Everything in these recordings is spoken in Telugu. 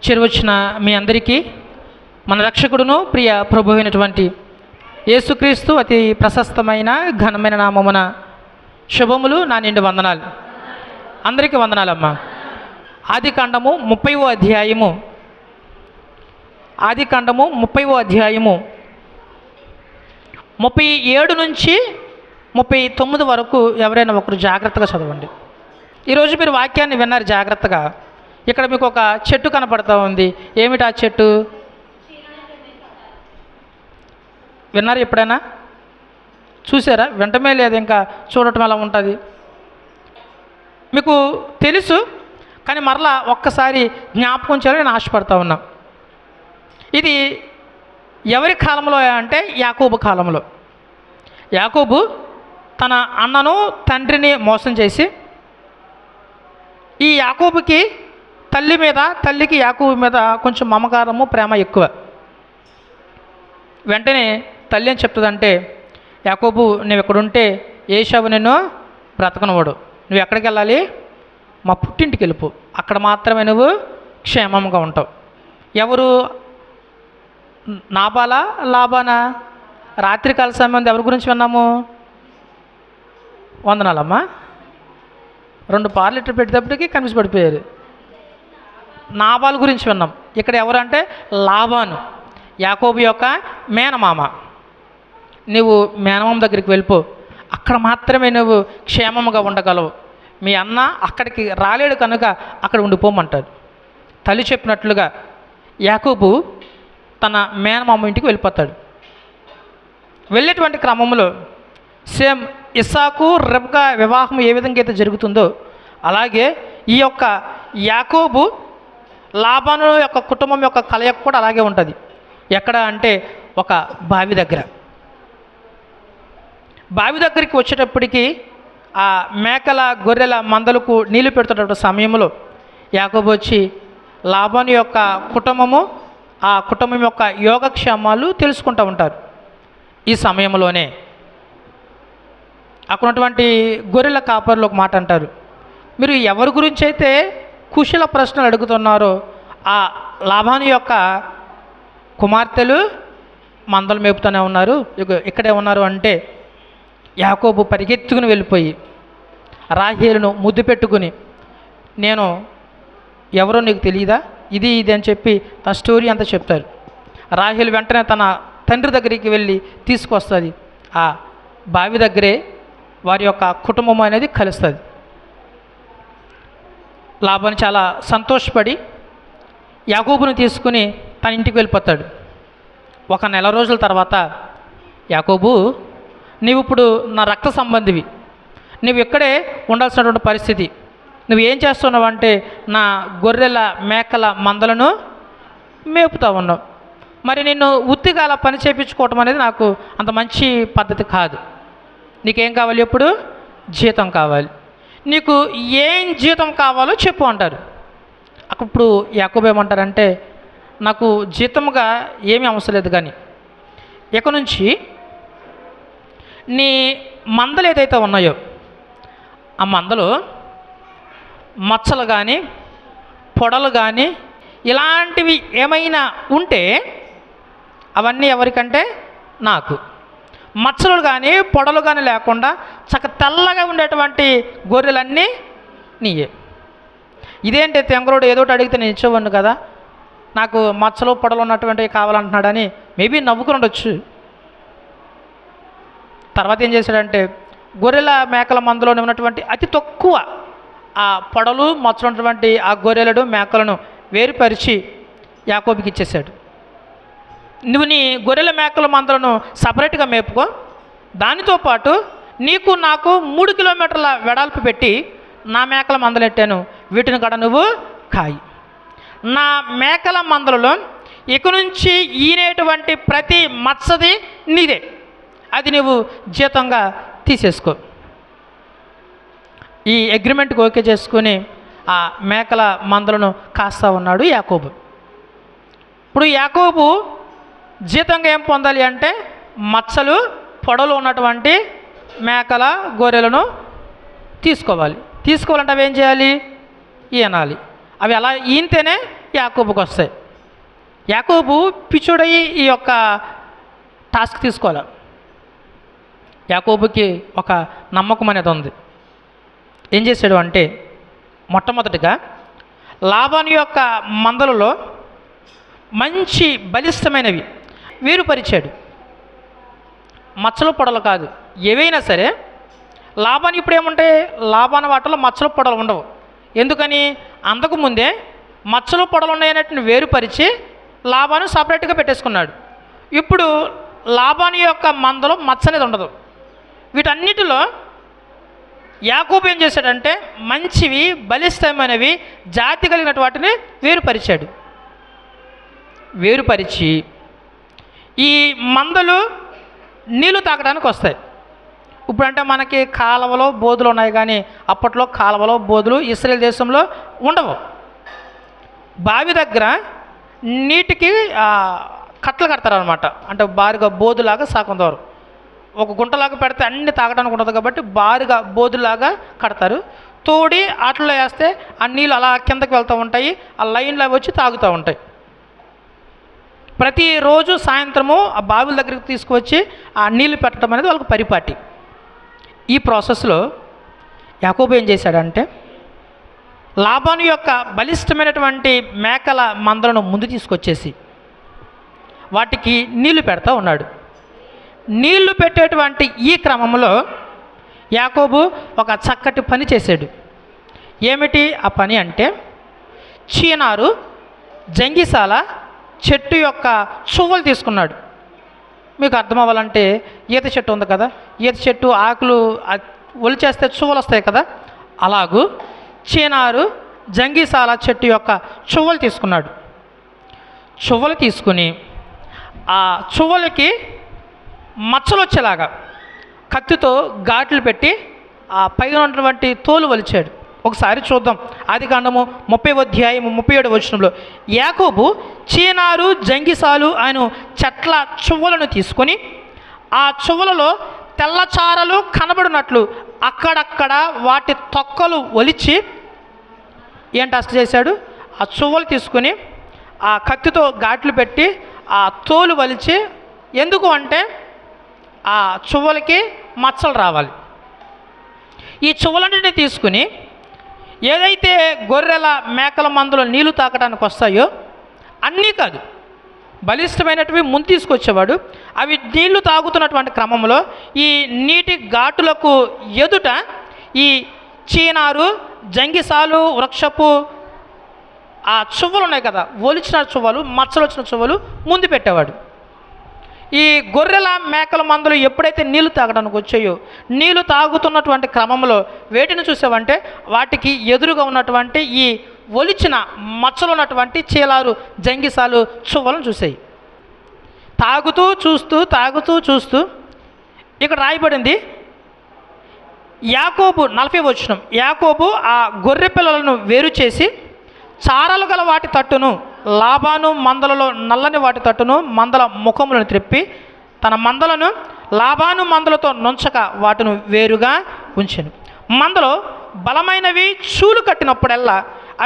చేరువచ్చిన మీ అందరికీ మన రక్షకుడును ప్రియ ప్రభు అయినటువంటి యేసుక్రీస్తు అతి ప్రశస్తమైన ఘనమైన నామమున శుభములు, నా నిండు వందనాలు. అందరికీ వందనాలమ్మా. ఆదికాండము 30వ అధ్యాయము 37 నుంచి 39 వరకు ఎవరైనా ఒకరు జాగ్రత్తగా చదవండి. ఈరోజు మీరు వాక్యాన్ని విన్నారు జాగ్రత్తగా. ఇక్కడ మీకు ఒక చెట్టు కనపడుతూ ఉంది. ఏమిటి ఆ చెట్టు? విన్నారు ఎప్పుడైనా? చూసారా? వింటమే లేదు, ఇంకా చూడటం ఎలా ఉంటుంది మీకు తెలుసు, కానీ మరలా ఒక్కసారి జ్ఞాపకం చేయాలని నేను ఆశపడతా ఉన్నా. ఇది ఎవరి కాలంలో అంటే యాకోబు కాలంలో. యాకోబు తన అన్నను తండ్రిని మోసం చేసి, ఈ యాకోబుకి తల్లికి యాకోబు మీద కొంచెం మమకారము ప్రేమ ఎక్కువ. వెంటనే తల్లి ఏం చెప్తుందంటే, యాకోబు నువ్వు ఎక్కడుంటే ఏశావు నిన్ను బ్రతకనవాడు, నువ్వు ఎక్కడికి వెళ్ళాలి? మా పుట్టింటికి వెళ్ళిపో, అక్కడ మాత్రమే నువ్వు క్షేమంగా ఉంటావు. ఎవరు? నాబాలా లాబానా? రాత్రికాల సమయం ఎవరి గురించి విన్నాము? వందనాలమ్మా. 2 పార్లీటర్ పెట్టేటప్పటికి కనిపిసి పడిపోయారు. నాబాల్ గురించి విన్నాం. ఇక్కడ ఎవరంటే లాబాను, యాకోబు యొక్క మేనమామ. నువ్వు మేనమామ దగ్గరికి వెళ్ళిపో, అక్కడ మాత్రమే నువ్వు క్షేమంగా ఉండగలవు. మీ అన్న అక్కడికి రాలేడు కనుక అక్కడ ఉండిపోమంటాడు. తల్లి చెప్పినట్లుగా యాకోబు తన మేనమామ ఇంటికి వెళ్ళిపోతాడు. వెళ్ళేటువంటి క్రమంలో సేమ్ ఇస్సాకు రెబ్కా వివాహం ఏ విధంగా అయితే జరుగుతుందో అలాగే ఈ యొక్క యాకోబు లాబాను యొక్క కుటుంబం యొక్క కలయిక కూడా అలాగే ఉంటుంది. ఎక్కడ అంటే ఒక బావి దగ్గరికి వచ్చేటప్పటికి ఆ మేకల గొర్రెల మందలకు నీళ్లు పెడుతున్నటువంటి సమయంలో యాకోబు వచ్చి లాబాను యొక్క కుటుంబము, ఆ కుటుంబం యొక్క యోగక్షేమాలు తెలుసుకుంటూ ఉంటారు. ఈ సమయంలోనే అక్కడ ఉన్నటువంటి గొర్రెల కాపర్లు ఒక మాట అంటారు, మీరు ఎవరి గురించి అయితే కుశల ప్రశ్నలు అడుగుతున్నారో ఆ లాబాను యొక్క కుమార్తెలు మందలు మేపుతూనే ఉన్నారు, ఇక్కడే ఉన్నారు అంటే యాకోబు పరిగెత్తుకుని వెళ్ళిపోయి రాహేలును ముద్దు పెట్టుకుని, నేను ఎవరో నీకు తెలియదా, ఇది అని చెప్పి తన స్టోరీ అంతా చెప్తారు. రాహేలు వెంటనే తన తండ్రి దగ్గరికి వెళ్ళి తీసుకొస్తుంది. ఆ బావి దగ్గరే వారి యొక్క కుటుంబం అనేది కలుస్తుంది. లాబాను చాలా సంతోషపడి యాకోబును తీసుకుని తన ఇంటికి వెళ్ళిపోతాడు. 1 నెల రోజుల తర్వాత, యాకోబు నీవు ఇప్పుడు నా రక్త సంబంధివి, నువ్వు ఇక్కడే ఉండాల్సినటువంటి పరిస్థితి. నువ్వు ఏం చేస్తున్నావు అంటే నా గొర్రెల మేకల మందలను మేపుతా ఉన్నావు. మరి నిన్ను ఉత్తిగా అలా పని చేయించుకోవటం అనేది నాకు అంత మంచి పద్ధతి కాదు. నీకేం కావాలి? ఎప్పుడు జీతం కావాలి. నీకు ఏం జీతం కావాలో చెప్పు అంటారు. అప్పుడు యాకోబు ఏమంటారంటే, నాకు జీతంగా ఏమీ అవసరం లేదు, కానీ ఇక నుంచి నీ మందలు ఏదైతే ఉన్నాయో ఆ మందలో మచ్చలు కానీ పొడలు కానీ ఇలాంటివి ఏమైనా ఉంటే అవన్నీ ఎవరికంటే నాకు. మచ్చలు కానీ పొడలు కానీ లేకుండా తెల్లగా ఉండేటువంటి గొర్రెలన్నీ నీయే. ఇదేంటి తెంగరోడు ఏదోటి అడిగితే నేను ఇచ్చేవాడిని కదా, నాకు మచ్చలు పొడలు ఉన్నటువంటివి కావాలంటున్నాడని మేబీ నవ్వుకుని ఉండొచ్చు. తర్వాత ఏం చేశాడంటే గొర్రెల మేకల మందులో ఉన్నటువంటి అతి తక్కువ ఆ పొడలు మచ్చలు ఉన్నటువంటి ఆ గొర్రెలను మేకలను వేరుపరిచి యాకోబుకి ఇచ్చేశాడు. నువ్వు నీ గొర్రెల మేకల మందలను సపరేట్గా మేపుకో, దానితో పాటు నీకు నాకు 3 కిలోమీటర్ల వెడల్పు పెట్టి నా మేకల మందలెట్టాను, వీటిని కూడా నువ్వు కాయి. నా మేకల మందలలో ఇక నుంచి ఈనేటువంటి ప్రతి మచ్చది నీదే, అది నువ్వు జీతంగా తీసేసుకో. ఈ అగ్రిమెంట్కి ఓకే చేసుకుని ఆ మేకల మందలను కాస్తా ఉన్నాడు యాకోబు. ఇప్పుడు యాకోబు జీతంగా ఏం పొందాలి అంటే మచ్చలు పొడలు ఉన్నటువంటి మేకల గొర్రెలను తీసుకోవాలంటే అవి ఏం చేయాలి? ఈనాలి. అవి అలా ఈనితేనే యాకోబుకి వస్తాయి. యాకోబు పిచ్చుడయి ఈ యొక్క టాస్క్ తీసుకోవాలి. యాకోబుకి ఒక నమ్మకం అనేది ఉంది. ఏం చేశాడు అంటే, మొట్టమొదటిగా లాబాను యొక్క మందలలో మంచి బలిష్టమైనవి వేరుపరిచాడు. మచ్చలు పొడలు కాదు, ఏవైనా సరే. లాబాను ఇప్పుడు ఏముంటాయి, లాబాను వాటిలో మచ్చలు పొడలు ఉండవు. ఎందుకని, అంతకుముందే మచ్చలు పొడలు ఉన్నాయన్నట్టు వేరుపరిచి లాబాను సపరేట్గా పెట్టేసుకున్నాడు. ఇప్పుడు లాబాను యొక్క మందలో మచ్చ అనేది ఉండదు. వీటన్నిటిలో యాకోబు ఏం చేశాడంటే, మంచివి బలిష్టమైనవి జాతి కలిగినటువంటి వాటిని వేరుపరిచాడు. వేరుపరిచి ఈ మందలు నీళ్లు తాగడానికి వస్తాయి. ఇప్పుడంటే మనకి కాలువలో బోధులు ఉన్నాయి, కానీ అప్పట్లో కాలువలో బోధులు ఇశ్రాయేల్ దేశంలో ఉండవు. బావి దగ్గర నీటికి కట్టలు కడతారనమాట. అంటే బారుగా బోధులాగా సాకం దూరం ఒక గుంటలాగా పెడితే అన్ని తాగడానికి ఉంటుంది కాబట్టి బారుగా బోధులాగా కడతారు. తోడి ఆటల్లో వేస్తే ఆ నీళ్ళు అలా కిందకి వెళ్తూ ఉంటాయి, ఆ లైన్లో వచ్చి తాగుతూ ఉంటాయి. ప్రతిరోజు సాయంత్రము ఆ బావిల దగ్గరికి తీసుకువచ్చి ఆ నీళ్లు పెట్టడం అనేది వాళ్ళకి పరిపాటి. ఈ ప్రాసెస్లో యాకోబు ఏం చేశాడంటే, లాబాను యొక్క బలిష్టమైనటువంటి మేకల మందలను ముందు తీసుకొచ్చేసి వాటికి నీళ్లు పెడతా ఉన్నాడు. నీళ్లు పెట్టేటువంటి ఈ క్రమంలో యాకోబు ఒక చక్కటి పని చేశాడు. ఏమిటి ఆ పని అంటే, చీనారు జంగిసాల చెట్టు యొక్క చువ్వలు తీసుకున్నాడు. మీకు అర్థం అవ్వాలంటే, ఈత చెట్టు ఉంది కదా, ఈత చెట్టు ఆకులు ఒలిచేస్తే చువ్వలు వస్తాయి కదా, అలాగూ చీనారు జంగిసాల చెట్టు యొక్క చువ్వలు తీసుకున్నాడు. చువ్వలు తీసుకుని ఆ చువ్వలకి మచ్చలు వచ్చేలాగా కత్తితో ఘాట్లు పెట్టి ఆ పైన ఉన్నటువంటి తోలు వలిచాడు. ఒకసారి చూద్దాం. ఆదికాండము 30వ అధ్యాయము 37వ వచనంలో, యాకోబు చీనారు జంగిసాలు ఆయన చెట్ల చువ్వలను తీసుకొని ఆ చువ్వలలో తెల్లచారలు కనబడినట్లు అక్కడక్కడ వాటి తొక్కలు ఒలిచి ఏం టాస్క్ చేశాడు, ఆ చువ్వలు తీసుకొని ఆ కత్తితో ఘాట్లు పెట్టి ఆ తోలు వలిచి, ఎందుకు అంటే ఆ చువ్వలకి మచ్చలు రావాలి. ఈ చువ్వలన్నింటినీ తీసుకుని ఏదైతే గొర్రెల మేకల మందులో నీళ్లు తాకడానికి వస్తాయో అన్నీ కాదు, బలిష్టమైనటివి ముందు తీసుకొచ్చేవాడు. అవి నీళ్లు తాగుతున్నటువంటి క్రమంలో ఈ నీటి ఘాటులకు ఎదుట ఈ చీనారు జంగిసాలు వృక్షపు ఆ చువ్వలు ఉన్నాయి కదా, ఒలిచిన చువ్వలు, మచ్చలు వచ్చిన చువ్వలు ముందు పెట్టేవాడు. ఈ గొర్రెల మేకల మందులు ఎప్పుడైతే నీళ్లు తాగడానికి వచ్చాయో, నీళ్లు తాగుతున్నటువంటి క్రమంలో వేటిని చూసావంటే, వాటికి ఎదురుగా ఉన్నటువంటి ఈ ఒలిచిన మచ్చలు ఉన్నటువంటి చీలారు జంగిసాలు చువ్వలను చూసాయి. తాగుతూ చూస్తూ ఇక్కడ రాయబడింది, యాకోబు 40వ వచనం, యాకోబు ఆ గొర్రె పిల్లలను వేరు చేసి చారలు గల వాటి తట్టును, లాబాను మందలలో నల్లని వాటి తట్టును మందల ముఖములను త్రిప్పి తన మందలను లాబాను మందలతో నుంచక వాటిని వేరుగా ఉంచెను. మందలో బలమైనవి చూలు కట్టినప్పుడల్లా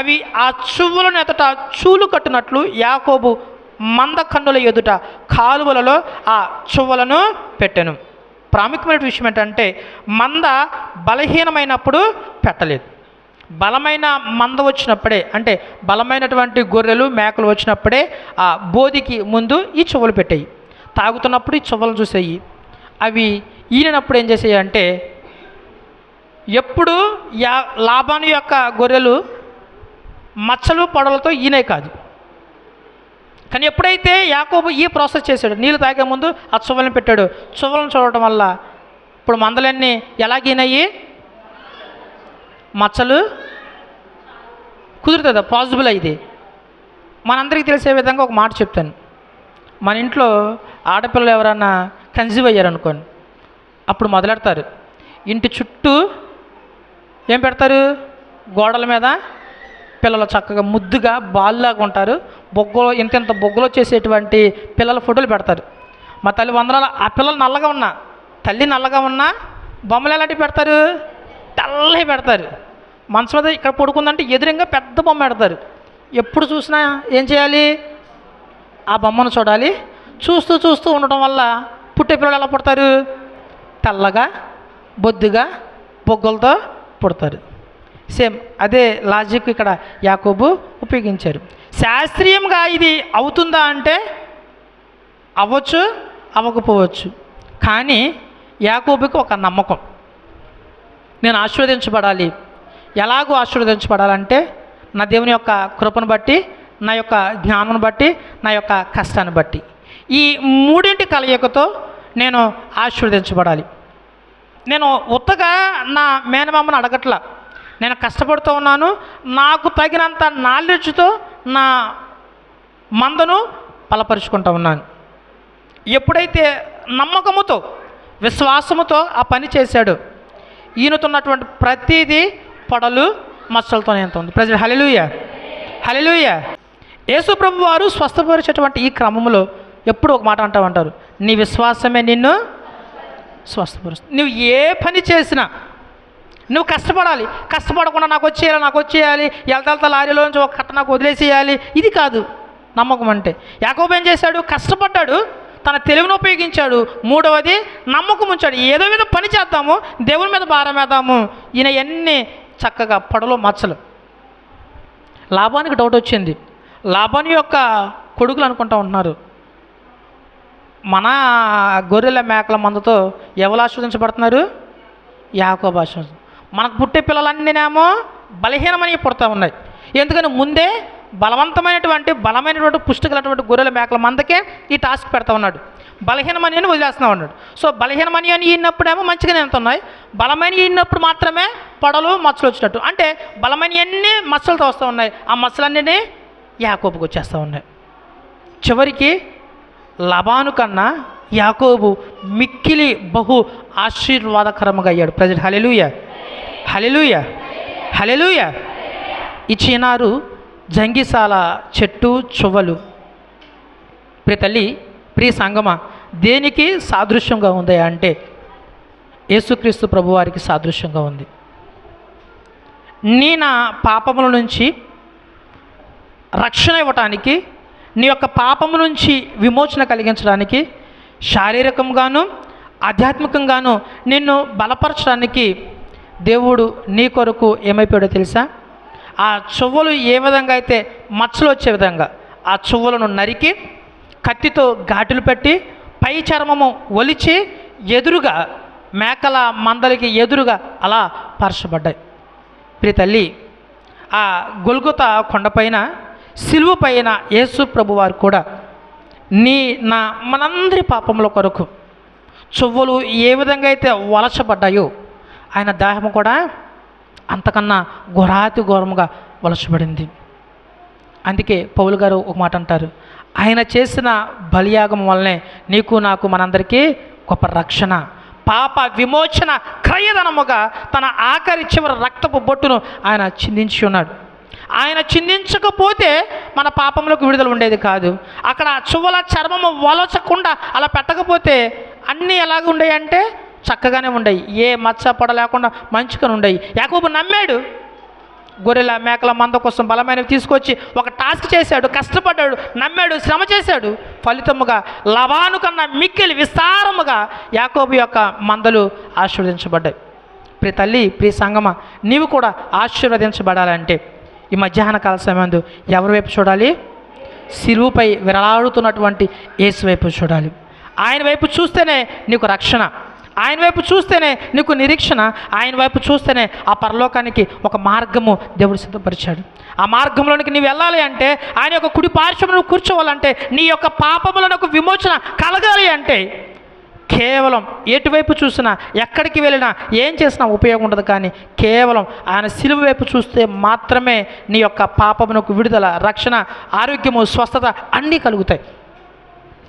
అవి ఆ చువ్వలను ఎదుట చూలు కట్టినట్లు యాకోబు మంద కన్నుల ఎదుట కాలువలలో ఆ చువ్వలను పెట్టెను. ప్రాముఖ్యమైన విషయం ఏంటంటే, మంద బలహీనమైనప్పుడు పెట్టలేదు. బలమైన మంద వచ్చినప్పుడే, అంటే బలమైనటువంటి గొర్రెలు మేకలు వచ్చినప్పుడే ఆ బోధికి ముందు ఈ చువ్వలు పెట్టాయి. తాగుతున్నప్పుడు ఈ చువ్వలు చూసాయి. అవి ఈనినప్పుడు ఏం చేసాయి అంటే, ఎప్పుడు లాబాను యొక్క గొర్రెలు మచ్చలు పొడలతో ఈనే కాదు, కానీ ఎప్పుడైతే యాకోబు ఈ ప్రాసెస్ చేశాడు, నీళ్ళు తాగే ముందు ఆ చువ్వలను పెట్టాడు, చువ్వలను చూడటం వల్ల ఇప్పుడు మందలన్నీ ఎలాగీనయ్యి మచ్చలు కుదురుతుందా, పాసిబుల్ అయింది. మనందరికీ తెలిసే విధంగా ఒక మాట చెప్తాను. మన ఇంట్లో ఆడపిల్లలు ఎవరన్నా కన్సీవ్ అయ్యారనుకోండి, అప్పుడు మొదలెడతారు, ఇంటి చుట్టూ ఏం పెడతారు, గోడల మీద పిల్లలు చక్కగా ముద్దుగా బాల్లాగా ఉంటారు, బొగ్గలు ఇంత బొగ్గలు వచ్చేసేటువంటి పిల్లల ఫోటోలు పెడతారు. మా తల్లి వందనాలు. ఆ పిల్లలు నల్లగా ఉన్నా, తల్లి నల్లగా ఉన్నా బొమ్మలు ఎలాంటివి పెడతారు, తెల్లవి పెడతారు. మంచం మీద ఇక్కడ పడుకుందంటే ఎదురుగా పెద్ద బొమ్మ పెడతారు. ఎప్పుడు చూసినా ఏం చేయాలి? ఆ బొమ్మను చూడాలి. చూస్తూ చూస్తూ ఉండటం వల్ల పుట్టే పిల్లలు ఎలా పుడతారు? తెల్లగా, బొద్దుగా, బొగ్గలతో పుడతారు. సేమ్ అదే లాజిక్ ఇక్కడ యాకోబు ఉపయోగించారు. శాస్త్రీయంగా ఇది అవుతుందా అంటే అవ్వచ్చు, అవ్వకపోవచ్చు. కానీ యాకోబుకి ఒక నమ్మకం, నేను ఆశీర్వదించబడాలి. ఎలాగో ఆశీర్వదించబడాలంటే నా దేవుని యొక్క కృపను బట్టి, నా యొక్క జ్ఞానం బట్టి, నా యొక్క కష్టాన్ని బట్టి, ఈ మూడింటి కలయికతో నేను ఆశీర్వదించబడాలి. నేను ఉత్తగా నా మేనమామను అడగట్లా, నేను కష్టపడుతూ ఉన్నాను, నాకు తగినంత నాలెడ్జ్తో నా మందను బలపరుచుకుంటూ ఉన్నాను. ఎప్పుడైతే నమ్మకముతో, విశ్వాసముతో ఆ పని చేశాడు, ఈయనతున్నటువంటి ప్రతిదీ పొడలు మచ్చలతోనే ఎంత ఉంది. ప్రజలు హల్లెలూయా, హల్లెలూయా. యేసు ప్రభు వారు స్వస్థపరిచేటువంటి ఈ క్రమంలో ఎప్పుడు ఒక మాట అంటారు, నీ విశ్వాసమే నిన్ను స్వస్థపరుస్తుంది. నువ్వు ఏ పని చేసినా నువ్వు కష్టపడాలి, కష్టపడకుండా నాకు వచ్చేయాలి, ఎలతలత లారీలోంచి ఒక కట్ట నాకు వదిలేసేయాలి, ఇది కాదు నమ్మకం అంటే. యాకోబు ఏం చేశాడు? కష్టపడ్డాడు, తన తెలివిని ఉపయోగించాడు. మూడవది నమ్మకం ఉంచాడు. ఏదో విధంగా పని చేద్దాము, దేవుని మీద భారం వేద్దాము. ఈయన ఎన్ని చక్కగా పొడలు మచ్చలు. లాబానికి డౌట్ వచ్చింది. లాబాని యొక్క కొడుకులు అనుకుంటా ఉంటున్నారు, మన గొర్రెల మేకల మందతో ఎవరు ఆశీర్వదించబడుతున్నారు? యాకోబు ఆశీర్వదించ. మనకు పుట్టే పిల్లలన్నీనేమో బలహీనమని పుడతా ఉన్నాయి. ఎందుకని ముందే బలమైనటువంటి పుష్టికలటువంటి గొర్రెల మేకల మందకే ఈ టాస్క్ పెడతా ఉన్నాడు. బలహీనమని అని వదిలేస్తూ ఉన్నాడు. సో బలహీనమని అని ఈనప్పుడేమో మంచిగానే వెళ్తున్నాయి, బలమైన ఈనప్పుడు మాత్రమే పొడలు మచ్చలు వచ్చినట్టు. అంటే బలమైన అన్నీ మచ్చలతో వస్తూ ఉన్నాయి, ఆ మచ్చలన్నీ యాకోబుకి వచ్చేస్తూ ఉన్నాయి. చివరికి లబాను కన్నా యాకోబు మిక్కిలి బహు ఆశీర్వాదకరంగా అయ్యాడు. ప్రజలు హల్లెలూయా, హల్లెలూయా, హల్లెలూయా. ఈ చినారు జంగిసాల చెట్టు చువ్వలు ప్రియ తల్లి, ప్రియ సంగమ, దేనికి సాదృశ్యంగా ఉంది అంటే యేసుక్రీస్తు ప్రభువారికి సాదృశ్యంగా ఉంది. నీ నా పాపముల నుంచి రక్షణ ఇవ్వటానికి, నీ యొక్క పాపము నుంచి విమోచన కలిగించడానికి, శారీరకంగాను ఆధ్యాత్మికంగాను నిన్ను బలపరచడానికి దేవుడు నీ కొరకు ఏమైపోయాడో తెలుసా? ఆ చువ్వలు ఏ విధంగా అయితే మచ్చలు వచ్చే విధంగా ఆ చువ్వలను నరికి కత్తితో ఘాటులు పెట్టి పై చర్మము ఒలిచి ఎదురుగా మేకల మందలకి ఎదురుగా అలా పరచబడ్డాయి. ప్రియ తల్లి, ఆ గొల్గొతా కొండపైన సిలువ పైన యేసు ప్రభు వారు కూడా మనందరి పాపముల కొరకు చువ్వలు ఏ విధంగా అయితే వలచబడ్డాయో ఆయన దేహము కూడా అంతకన్నా ఘోరాతి ఘోరముగా వలచబడింది. అందుకే పౌలు గారు ఒక మాట అంటారు, ఆయన చేసిన బలియాగం వల్లనే నీకు నాకు మనందరికీ గొప్ప రక్షణ, పాప విమోచన క్రయధనముగా తన ఆఖరి చివరి రక్తపు బొట్టును ఆయన చిందించి ఉన్నాడు. ఆయన చిందించకపోతే మన పాపములకు విడుదల ఉండేది కాదు. అక్కడ చువ్వల చర్మము వలచకుండా అలా పెట్టకపోతే అన్నీ ఎలాగ ఉండేవి అంటే చక్కగానే ఉండయి, ఏ మచ్చ పొడ లేకుండా మంచిగానే ఉండయి. యాకోబు నమ్మాడు, గొర్రెల మేకల మంద కోసం బలమైనవి తీసుకొచ్చి ఒక టాస్క్ చేశాడు, కష్టపడ్డాడు, నమ్మాడు, శ్రమ చేశాడు. ఫలితముగా లబాను కన్నా మిక్కిలి విస్తారముగా యాకోబు యొక్క మందలు ఆశీర్వదించబడ్డాయి. ప్రియ తల్లి, ప్రియ సంగమ, నీవు కూడా ఆశీర్వదించబడాలంటే ఈ మధ్యాహ్న కాల సమయంలో ఎవరి వైపు చూడాలి? సిలువపై విరలాడుతున్నటువంటి యేసు వైపు చూడాలి. ఆయన వైపు చూస్తేనే నీకు రక్షణ, ఆయన వైపు చూస్తేనే నీకు నిరీక్షణ, ఆయన వైపు చూస్తేనే ఆ పరలోకానికి ఒక మార్గము దేవుడు సిద్ధపరిచాడు. ఆ మార్గంలోనికి నీవు వెళ్ళాలి అంటే, ఆయన యొక్క కుడి పార్శ్వమున నువ్వు కూర్చోవాలంటే, నీ యొక్క పాపములకు విమోచన కలగాలి అంటే కేవలం ఎటువైపు చూసినా, ఎక్కడికి వెళ్ళినా, ఏం చేసినా ఉపయోగం ఉండదు. కానీ కేవలం ఆయన సిలువ వైపు చూస్తే మాత్రమే నీ యొక్క పాపమునకు విడుదల, రక్షణ, ఆరోగ్యము, స్వస్థత అన్నీ కలుగుతాయి.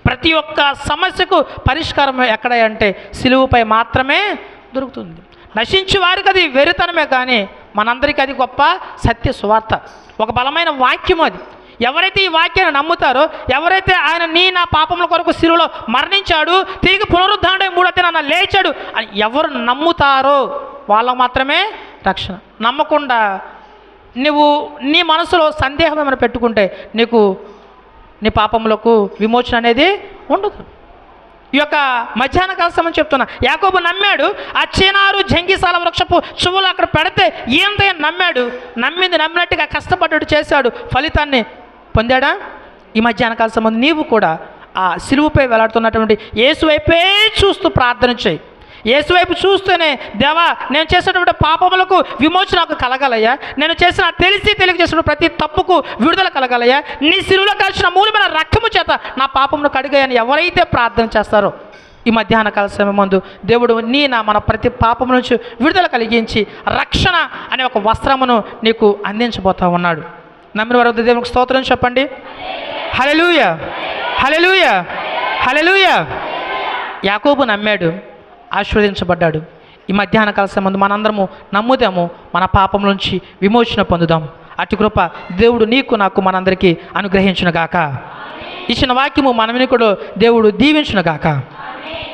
ప్రతి ఒక్క సమస్యకు పరిష్కారం ఎక్కడ అంటే సిలువపై మాత్రమే దొరుకుతుంది. నశించే వారికి అది వెరితనమే, కానీ మనందరికీ అది గొప్ప సత్య సువార్త, ఒక బలమైన వాక్యం అది. ఎవరైతే ఈ వాక్యాన్ని నమ్ముతారో, ఎవరైతే ఆయన నా పాపముల కొరకు సిలువలో మరణించాడు, తిరిగి పునరుద్ధానుడై మూడో దినాన లేచాడు అని ఎవరు నమ్ముతారో వాళ్ళకు మాత్రమే రక్షణ. నమ్మకుండా నువ్వు నీ మనసులో సందేహం ఏమైనా పెట్టుకుంటే నీకు నీ పాపములకు విమోచన అనేది ఉండదు. ఈ యొక్క మధ్యాహ్న కాల సమయం చెప్తున్నా, యాకోబు నమ్మాడు. ఆ చినారు జంగిసాల వృక్షపు చువ్వలు అక్కడ పెడితే ఏందయ్య నమ్మాడు, నమ్మినట్టుగా కష్టపడ్డాడు, చేశాడు, ఫలితాన్ని పొందాడా? ఈ మధ్యాహ్న కాల సమయం నీవు కూడా ఆ సిలువపై వేలాడుతున్నటువంటి యేసు వైపే చూస్తూ ప్రార్థన చేయి. యేసు వైపు చూస్తూనే, దేవా నేను చేసినటువంటి పాపములకు విమోచన నాకు కలగాలయ్యా, నేను చేసిన తెలిసి తెలియక చేసిన ప్రతి తప్పుకు విడుదల కలగాలయ్యా, నీ సిలువలో కలిసిన మూలమైన రక్తము చేత నా పాపమును కడిగాయని ఎవరైతే ప్రార్థన చేస్తారో ఈ మధ్యాహ్న కాల సమయం ముందు దేవుడు మన ప్రతి పాపము నుంచి విడుదల కలిగించి రక్షణ అనే ఒక వస్త్రమును నీకు అందించబోతా ఉన్నాడు. నమ్మిన వారు దేవునికి స్తోత్రం చెప్పండి. హల్లెలూయా, హల్లెలూయా, హల్లెలూయా. యాకోబు నమ్మాడు, ఆశీర్వదించబడ్డాడు. ఈ మధ్యాహ్న కాల సమయం మనందరము నమ్ముదాము, మన పాపం నుంచి విమోచన పొందుదాం. అటు కృప దేవుడు నీకు నాకు మనందరికీ అనుగ్రహించునుగాక. ఇచ్చిన వాక్యము మన వినికుడు దేవుడు దీవించునుగాక.